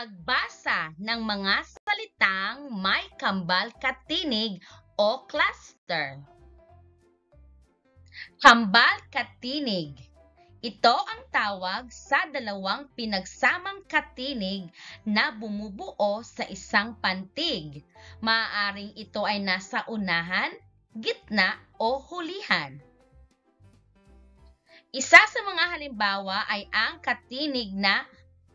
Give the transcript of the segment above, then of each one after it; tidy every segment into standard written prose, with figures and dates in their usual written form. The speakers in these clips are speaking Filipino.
Magbasa ng mga salitang may kambal katinig o cluster. Kambal katinig. Ito ang tawag sa dalawang pinagsamang katinig na bumubuo sa isang pantig. Maaaring ito ay nasa unahan, gitna o hulihan. Isa sa mga halimbawa ay ang katinig na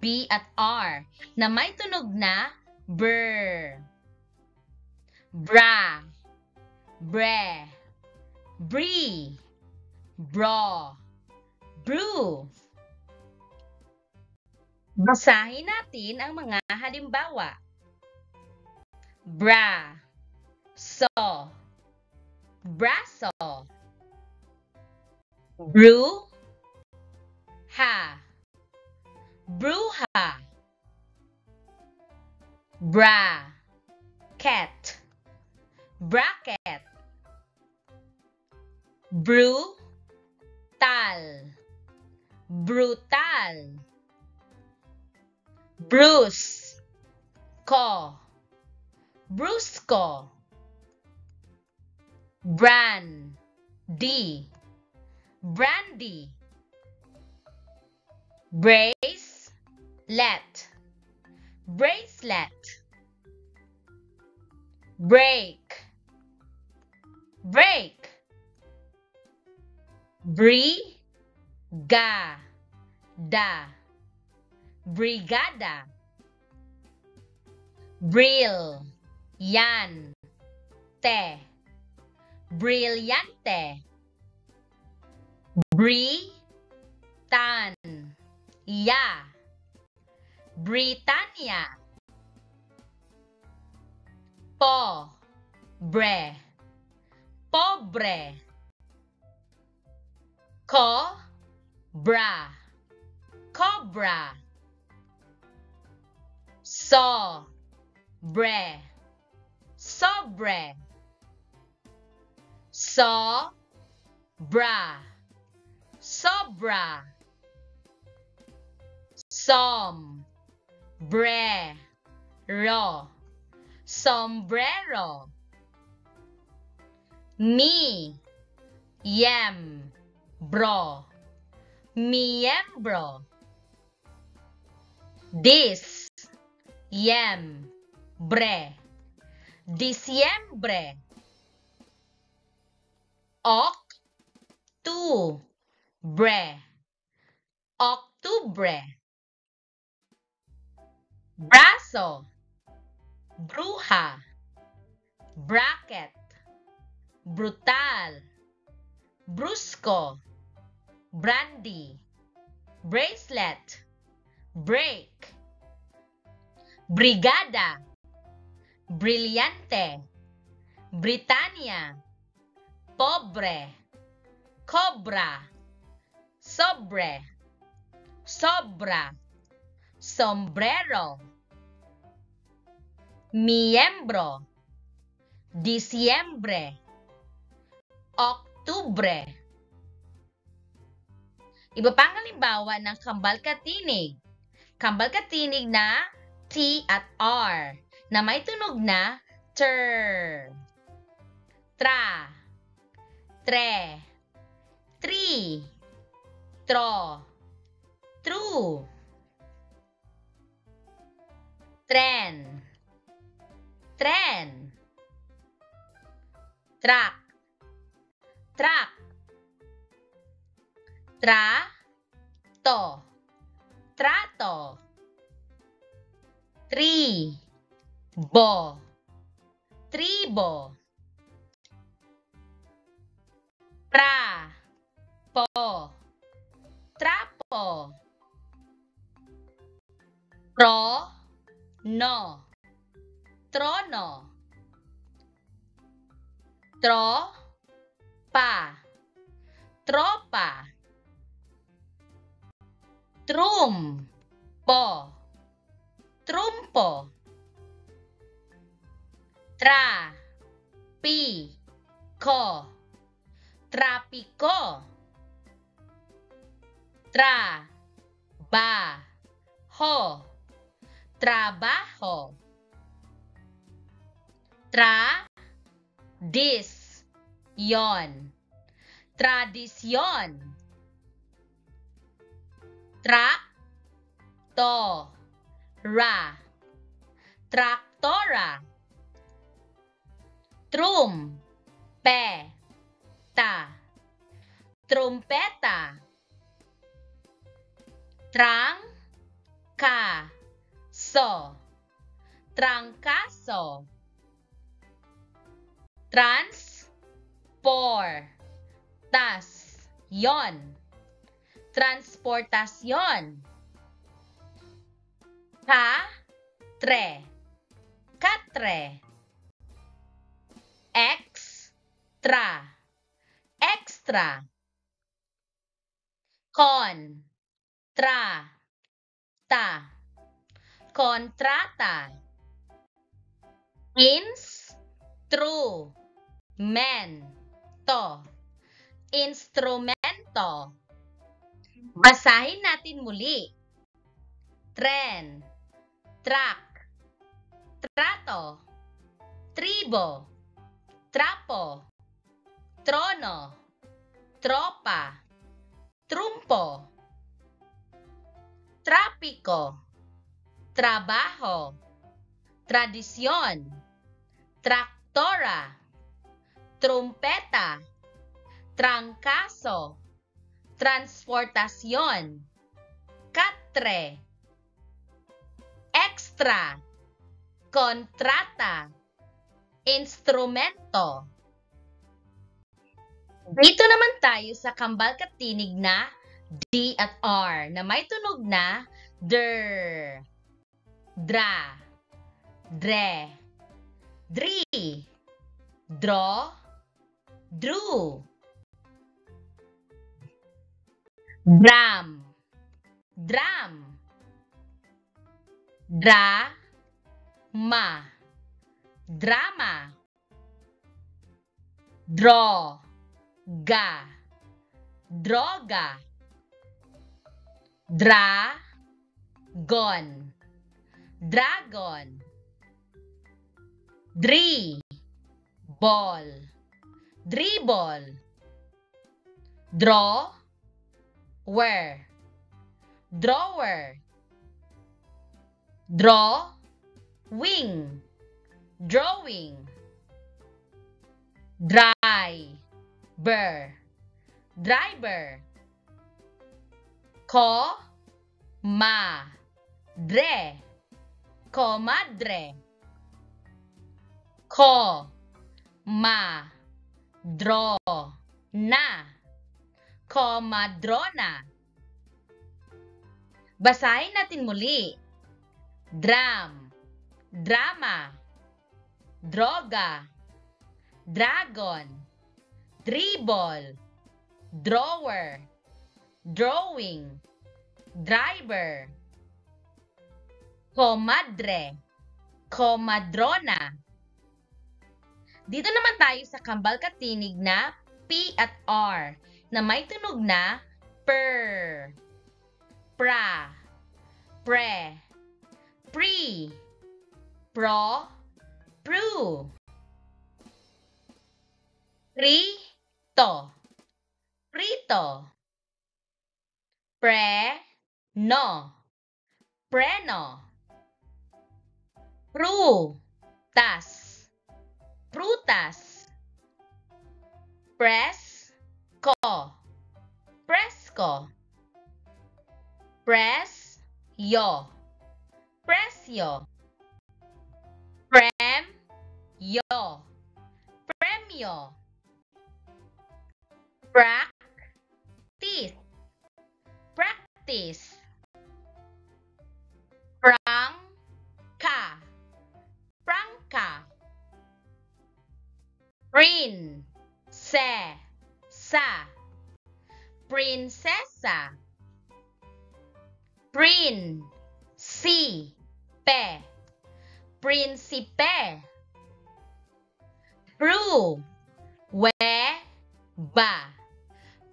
B at R na may tunog na brr, bra, bre, bree, bro, brew. Basahin natin ang mga halimbawa. Bra, so, braso, brew, ha, bruha, bra, cat, bracket, brew, tal, brutal, bruce, ko, brusco, brand, D, brandy, brace, let, bracelet, break, break, bri, ga, da, brigada, brill, yan, te, brillante, bri, tan, ya, Britannia, po, bre, pobre, ko, bra, cobra, so, bre, sobre, so, bra, sobra, som, bre, ro, sombrero, mi, yem, bro, miembro, dis, yem, bre, diciembre, ok, tu, bre, octubre, brazo, bruja, bracket, brutal, brusco, brandy, bracelet, break, brigada, brillante, Britannia, pobre, cobra, sobre, sobra, sombrero, miembro, diciembre, octubre. Iba pang halimbawa ng kambal katinig. Kambal katinig na T at R na may tunog na ter, tra, tre, tri, tro, true, tren, tren, track, track, trato, trato, tribo, tribo, trapo, trapo, trono, trono, tropa, tropa, trumpo, trumpo, trapico, trapico, trabajo, trabaho. Tradisyon. Tradisyon. Traktora. Traktora. Trumpeta. Trumpeta. Trangkaso. Trangkaso. Transportasyon. Transportasyon. Katre. Katre. Extra. Extra. Kontrata. Kontrata. Instrumento. Instrumento. Basahin natin muli. Tren. Truck. Trato. Tribo. Trapo. Trono. Tropa. Trumpo. Trapiko. Trabaho. Tradisyon. Traktora. Trumpeta. Trangkaso. Transportasyon. Katre. Extra. Kontrata. Instrumento. Dito naman tayo sa kambal katinig na D at R na may tunog na der, dra, dre, dri, dro, dru, drum, drum, drama, drama, droga, droga, dragon, dragon, dribble, dribble, drawer, drawer, drawing, drawing, driver, driver, comadre, comadre, comadrona, comadrona. Basahin natin muli. Drum, drama, droga, dragon, dribble, drawer, drawing, driver, comadre, comadrona. Dito naman tayo sa kambal katinig na P at R na may tunog na per, pra, pre, pre, pro, pru, prito, prito, preno, preno, prutas, prutas, presko, presko, presyo, presyo, premyo, premyo, practice, practice, prangka, prangka, prinsesa, prinsesa, principe, principe, pruweba,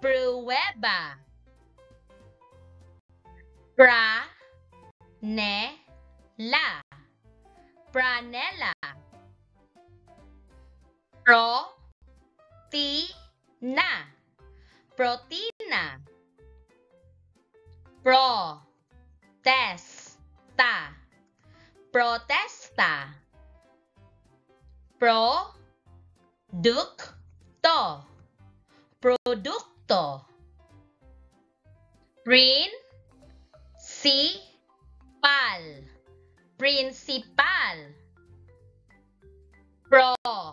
pruweba, praneta, la, pranela, pro-ti-na, protina, pro-tes-ta, protesta, pro-duc-to, produkto, prin-si-pal, principal, pro-ble-ma,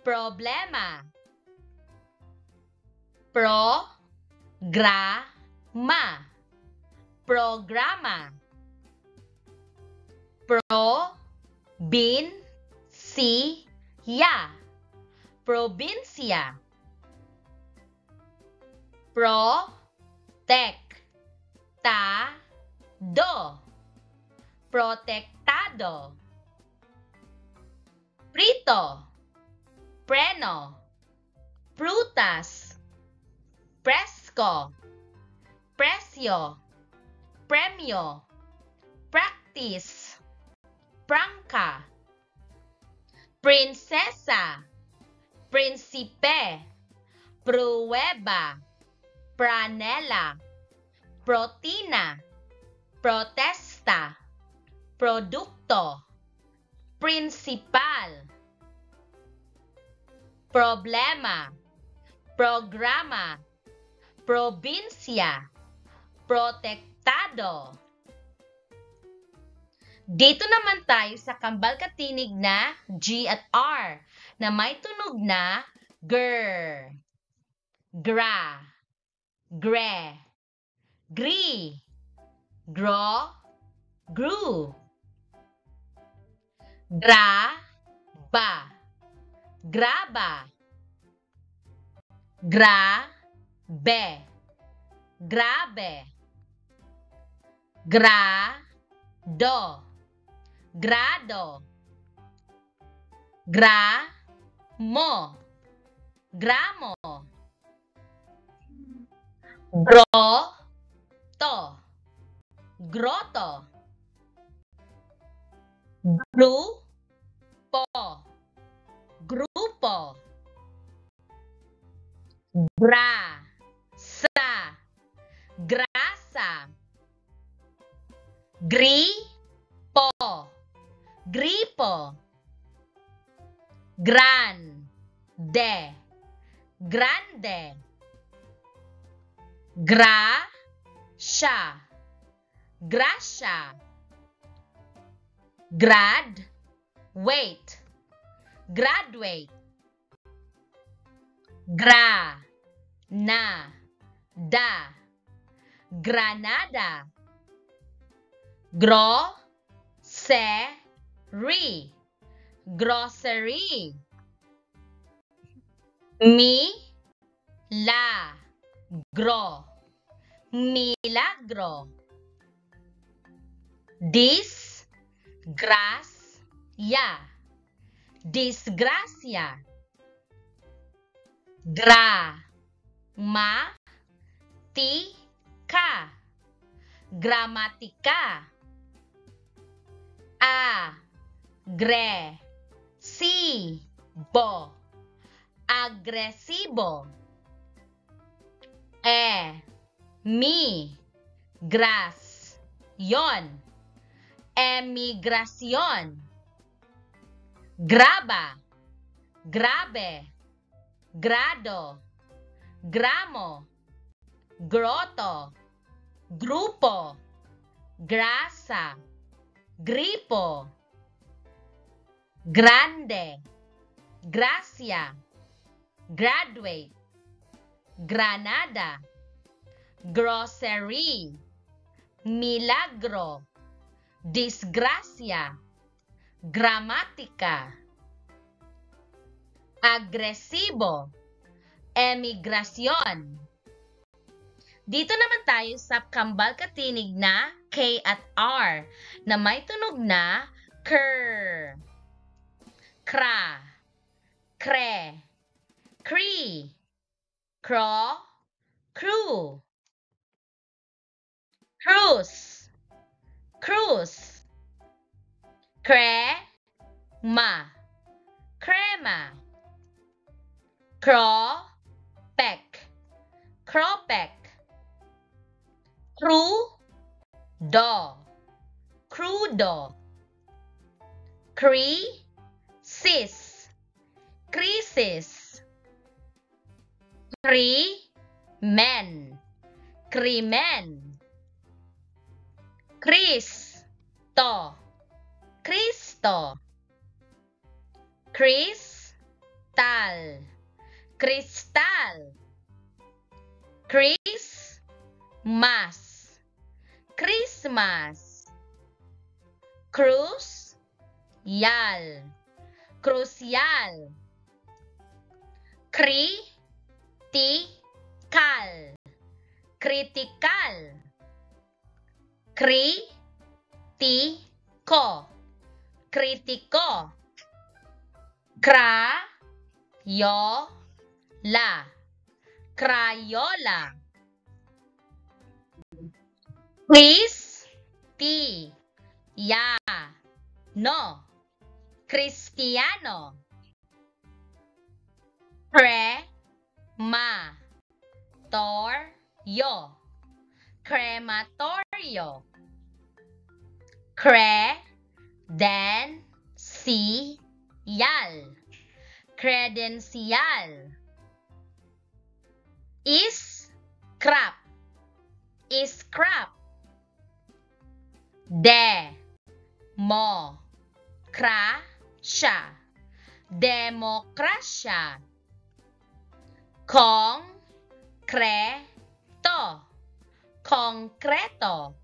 problema, pro-gra-ma, programa, pro-bin-si-ya, probinsya, pro-tek-ta-do, protektado, prito, preno, prutas, presko, presyo, premyo, practice, prangka, prinsesa, prinsipe, pruweba, pranela, protina, protesta, produkto, principal, problema, programa, probinsya, protektado. Dito naman tayo sa kambal katinig na G at R na may tunog na GR, GRA, GRE, GRI, GRO, GRU, GRA-BA, GRABA, GRA-BE, GRABE, GRA-DO, GRADO, GRA-MO, GRAMO, GRO-TO, GROTO, GRUPO, GRUPO, GRASA, GRASA, GRIPO, GRIPO, GRANDE, GRANDE, GRASYA, GRASYA, GRADUATE, GRADUATE, GRANADA, GRANADA, GROCERY, GROCERY, MILAGRO, MILAGRO, DISGRACIA, DISGRACIA, GRAMATICA, GRAMATICA, AGRESIBO, AGRESIBO, EMIGRASYON, EMIGRASYON, GRABA, GRABE, GRADO, GRAMO, GROTO, GRUPO, GRASA, GRIPO, GRANDE, GRACIA, GRADUATE, GRANADA, GROCERY, MILAGRO, DISGRACIA, GRAMATICA, AGRESIBO, EMIGRASYON. Dito naman tayo sa kambal katinig na K at R na may tunog na KR, KRA, KRE, KRI, KRO, KRU, Cruise, cruise. Crema, crema. Cropek, cropek. Crudo, crudo. Crisis, crisis. Crimen, crimen. Cristo, Cristo. Cristal, cristal. Christmas, Christmas. Crucial, crucial. Critical, critical. Kritiko, kritiko. Crayola, crayola. Cristiano, cristiano. Crematorio, crematorio. Credencial, credencial. Scrap, scrap. Demokrasya, demokrasya. Konkreto, konkreto.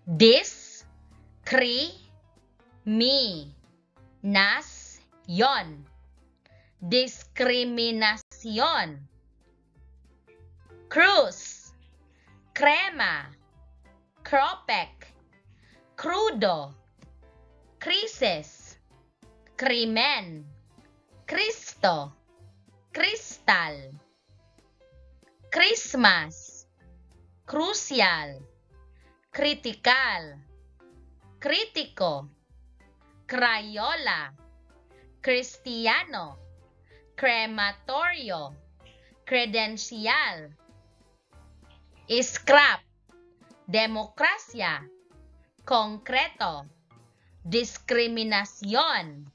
Diskriminasyon, diskriminasyon. Cruise, crema, cropek, crudo. Crisis, crimen. Cristo, cristal. Christmas, crucial. Critical, crítico. Crayola, cristiano. Crematorio, credencial. Scrap, demokrasya. Konkreto, diskriminasyon.